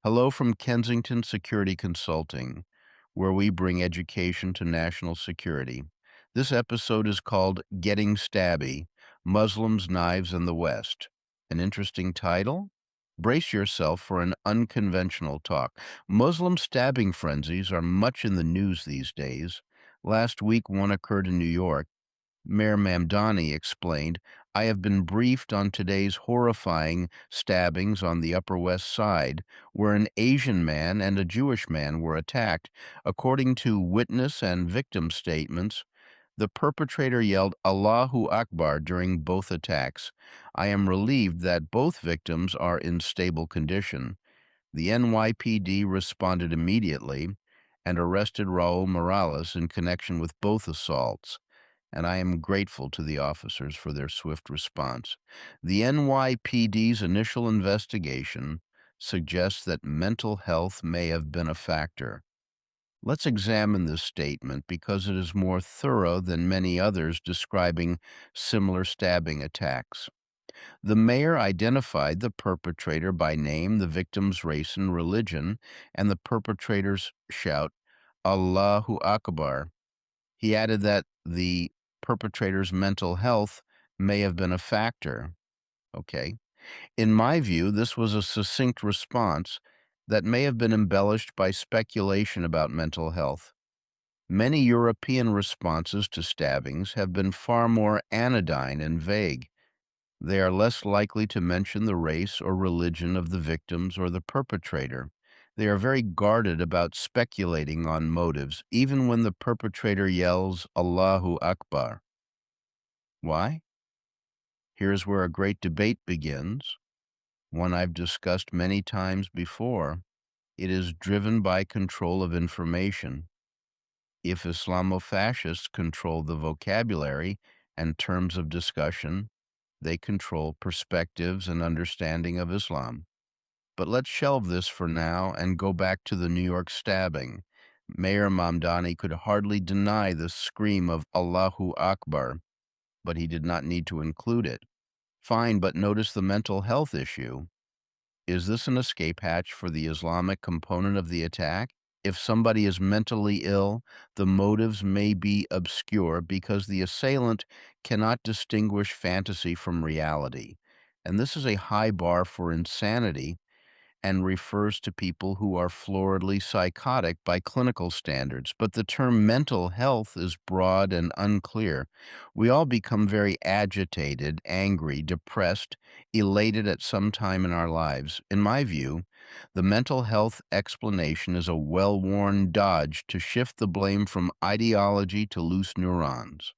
Hello from Kensington Security Consulting, where we bring education to national security. This episode is called Getting Stabby: Muslims, Knives, and the West. An interesting title? Brace yourself for an unconventional talk. Muslim stabbing frenzies are much in the news these days. Last week, one occurred in New York. Mayor Mamdani explained, I have been briefed on today's horrifying stabbings on the Upper West Side, where an Asian man and a Jewish man were attacked. According to witness and victim statements, the perpetrator yelled Allahu Akbar during both attacks. I am relieved that both victims are in stable condition. The NYPD responded immediately and arrested Raul Morales in connection with both assaults, and I am grateful to the officers for their swift response. The NYPD's initial investigation suggests that mental health may have been a factor. Let's examine this statement because it is more thorough than many others describing similar stabbing attacks. The mayor identified the perpetrator by name, the victim's race and religion, and the perpetrator's shout, Allahu Akbar. He added that the perpetrator's mental health may have been a factor. Okay. In my view, this was a succinct response that may have been embellished by speculation about mental health. Many European responses to stabbings have been far more anodyne and vague. They are less likely to mention the race or religion of the victims or the perpetrator. They are very guarded about speculating on motives, even when the perpetrator yells Allahu Akbar. Why? Here's where a great debate begins, one I've discussed many times before. It is driven by control of information. If Islamofascists control the vocabulary and terms of discussion, they control perspectives and understanding of Islam. But let's shelve this for now and go back to the New York stabbing. Mayor Mamdani could hardly deny the scream of Allahu Akbar, but he did not need to include it. Fine, but notice the mental health issue. Is this an escape hatch for the Islamic component of the attack? If somebody is mentally ill, the motives may be obscure because the assailant cannot distinguish fantasy from reality. And this is a high bar for insanity and refers to people who are floridly psychotic by clinical standards. But the term mental health is broad and unclear. We all become very agitated, angry, depressed, elated at some time in our lives. In my view, the mental health explanation is a well-worn dodge to shift the blame from ideology to loose neurons.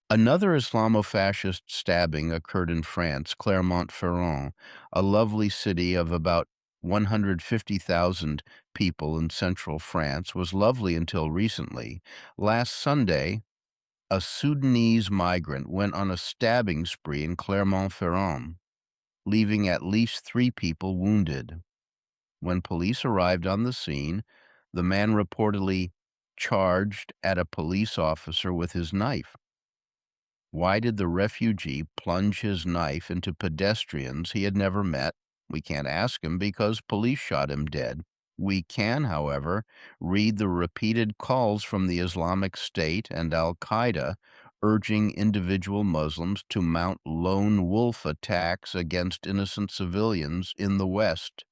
Another Islamofascist stabbing occurred in France, Clermont-Ferrand, a lovely city of about 150,000 people in central France, was lovely until recently. Last Sunday, a Sudanese migrant went on a stabbing spree in Clermont-Ferrand, leaving at least 3 people wounded. When police arrived on the scene, the man reportedly charged at a police officer with his knife. Why did the refugee plunge his knife into pedestrians he had never met? We can't ask him because police shot him dead. We can, however, read the repeated calls from the Islamic State and Al-Qaeda urging individual Muslims to mount lone wolf attacks against innocent civilians in the West.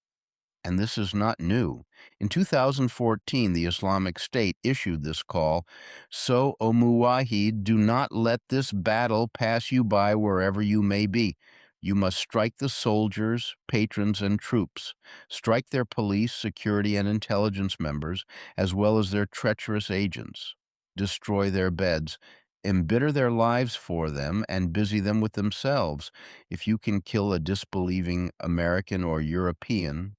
And this is not new. In 2014, the Islamic State issued this call, so, O Muwahid, do not let this battle pass you by wherever you may be. You must strike the soldiers, patrons, and troops. Strike their police, security, and intelligence members, as well as their treacherous agents. Destroy their beds. Embitter their lives for them and busy them with themselves. If you can kill a disbelieving American or European,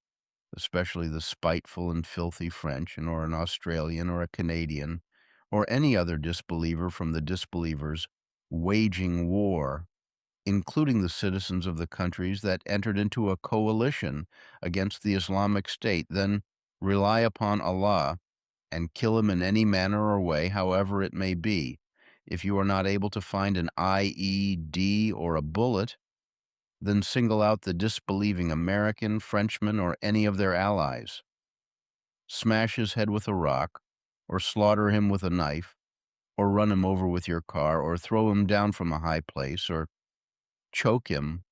especially the spiteful and filthy French, or an Australian or a Canadian, or any other disbeliever from the disbelievers waging war, including the citizens of the countries that entered into a coalition against the Islamic State, then rely upon Allah and kill him in any manner or way, however it may be. If you are not able to find an IED or a bullet, then single out the disbelieving American, Frenchman, or any of their allies. Smash his head with a rock, or slaughter him with a knife, or run him over with your car, or throw him down from a high place, or choke him,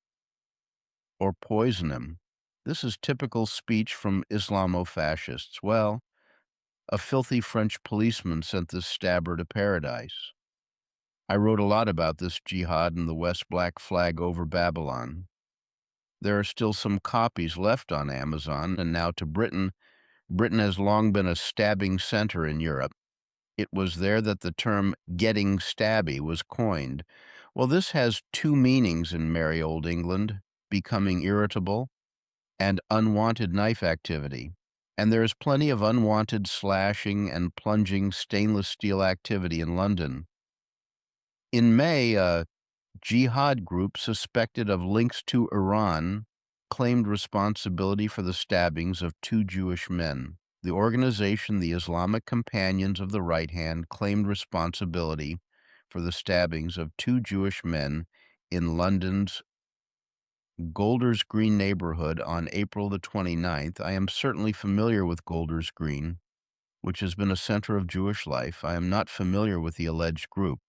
or poison him. This is typical speech from Islamo-fascists. Well, a filthy French policeman sent this stabber to paradise. I wrote a lot about this jihad and the West Black Flag over Babylon. There are still some copies left on Amazon, and now to Britain. Britain has long been a stabbing center in Europe. It was there that the term "getting stabby" was coined. Well, this has two meanings in merry old England: becoming irritable and unwanted knife activity. And there is plenty of unwanted slashing and plunging stainless steel activity in London. In May, a jihad group suspected of links to Iran claimed responsibility for the stabbings of two Jewish men. The organization, the Islamic Companions of the Right Hand, claimed responsibility for the stabbings of two Jewish men in London's Golders Green neighborhood on April the 29th. I am certainly familiar with Golders Green, which has been a center of Jewish life. I am not familiar with the alleged group.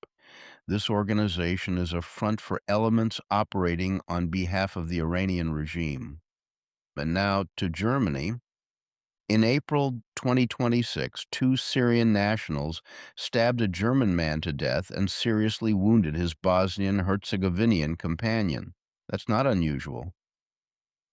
This organization is a front for elements operating on behalf of the Iranian regime. And now to Germany. In April 2026, two Syrian nationals stabbed a German man to death and seriously wounded his Bosnian-Herzegovinian companion. That's not unusual.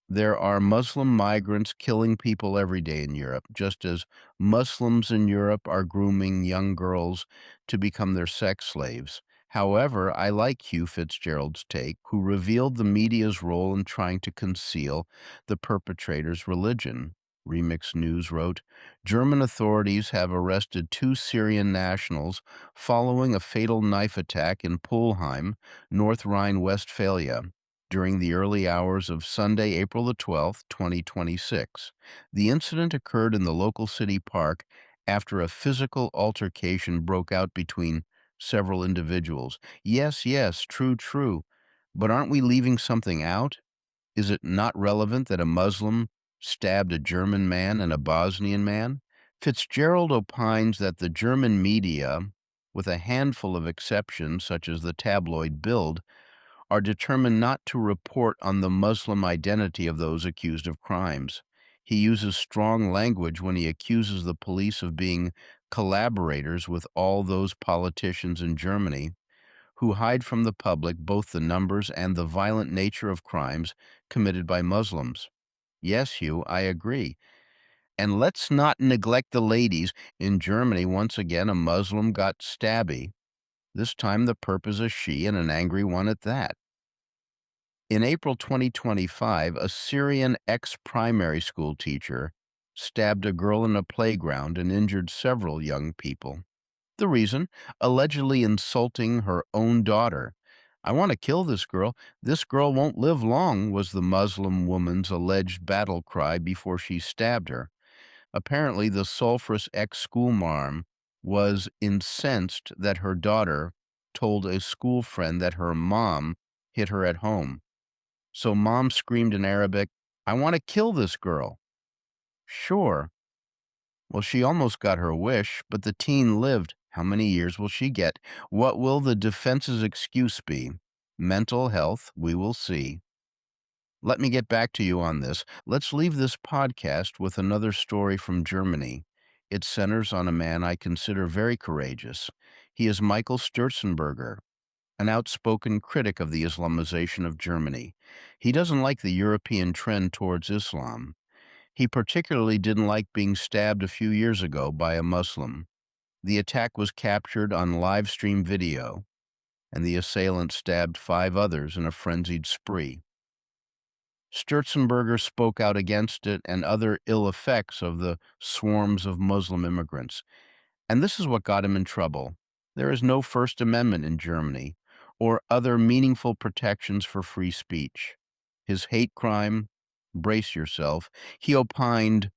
There are Muslim migrants killing people every day in Europe, just as Muslims in Europe are grooming young girls to become their sex slaves. However, I like Hugh Fitzgerald's take, who revealed the media's role in trying to conceal the perpetrator's religion. Remix News wrote, German authorities have arrested two Syrian nationals following a fatal knife attack in Pulheim, North Rhine-Westphalia, during the early hours of Sunday, April the 12th, 2026. The incident occurred in the local city park after a physical altercation broke out between several individuals. Yes, yes, true, true. But aren't we leaving something out? Is it not relevant that a Muslim stabbed a German man and a Bosnian man? Fitzgerald opines that the German media, with a handful of exceptions such as the tabloid Bild, are determined not to report on the Muslim identity of those accused of crimes. He uses strong language when he accuses the police of being collaborators with all those politicians in Germany who hide from the public both the numbers and the violent nature of crimes committed by Muslims. Yes, Hugh, I agree. And let's not neglect the ladies. In Germany, once again, a Muslim got stabby. This time the perp is a she, and an angry one at that. In April 2025, a Syrian ex-primary school teacher stabbed a girl in a playground and injured several young people. The reason? Allegedly insulting her own daughter. I want to kill this girl. This girl won't live long, was the Muslim woman's alleged battle cry before she stabbed her. Apparently, the sulfurous ex-schoolmarm was incensed that her daughter told a school friend that her mom hit her at home. So mom screamed in Arabic, I want to kill this girl. Sure. Well, she almost got her wish, but the teen lived. How many years will she get? What will the defense's excuse be? Mental health, we will see. Let me get back to you on this. Let's leave this podcast with another story from Germany. It centers on a man I consider very courageous. He is Michael Sturzenberger, an outspoken critic of the Islamization of Germany. He doesn't like the European trend towards Islam. He particularly didn't like being stabbed a few years ago by a Muslim. The attack was captured on live stream video, and the assailant stabbed 5 others in a frenzied spree. Sturzenberger spoke out against it and other ill effects of the swarms of Muslim immigrants. And this is what got him in trouble. There is no First Amendment in Germany or other meaningful protections for free speech. His hate crime, brace yourself, he opined,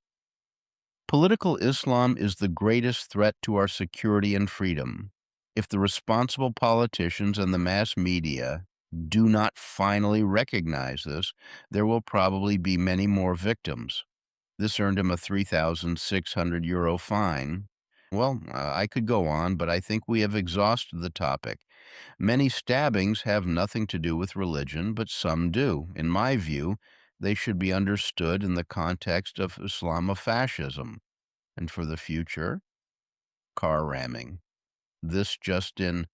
political Islam is the greatest threat to our security and freedom. If the responsible politicians and the mass media do not finally recognize this, there will probably be many more victims. This earned him a €3,600 fine. Well, I could go on, but I think we have exhausted the topic. Many stabbings have nothing to do with religion, but some do. In my view, they should be understood in the context of Islamofascism. And for the future, car ramming. This just in: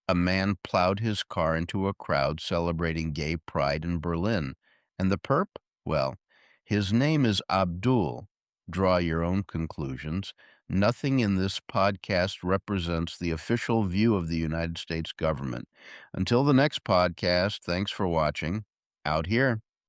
a man plowed his car into a crowd celebrating gay pride in Berlin. And the perp? Well, his name is Abdul. Draw your own conclusions. Nothing in this podcast represents the official view of the United States government. Until the next podcast, thanks for watching. Out here.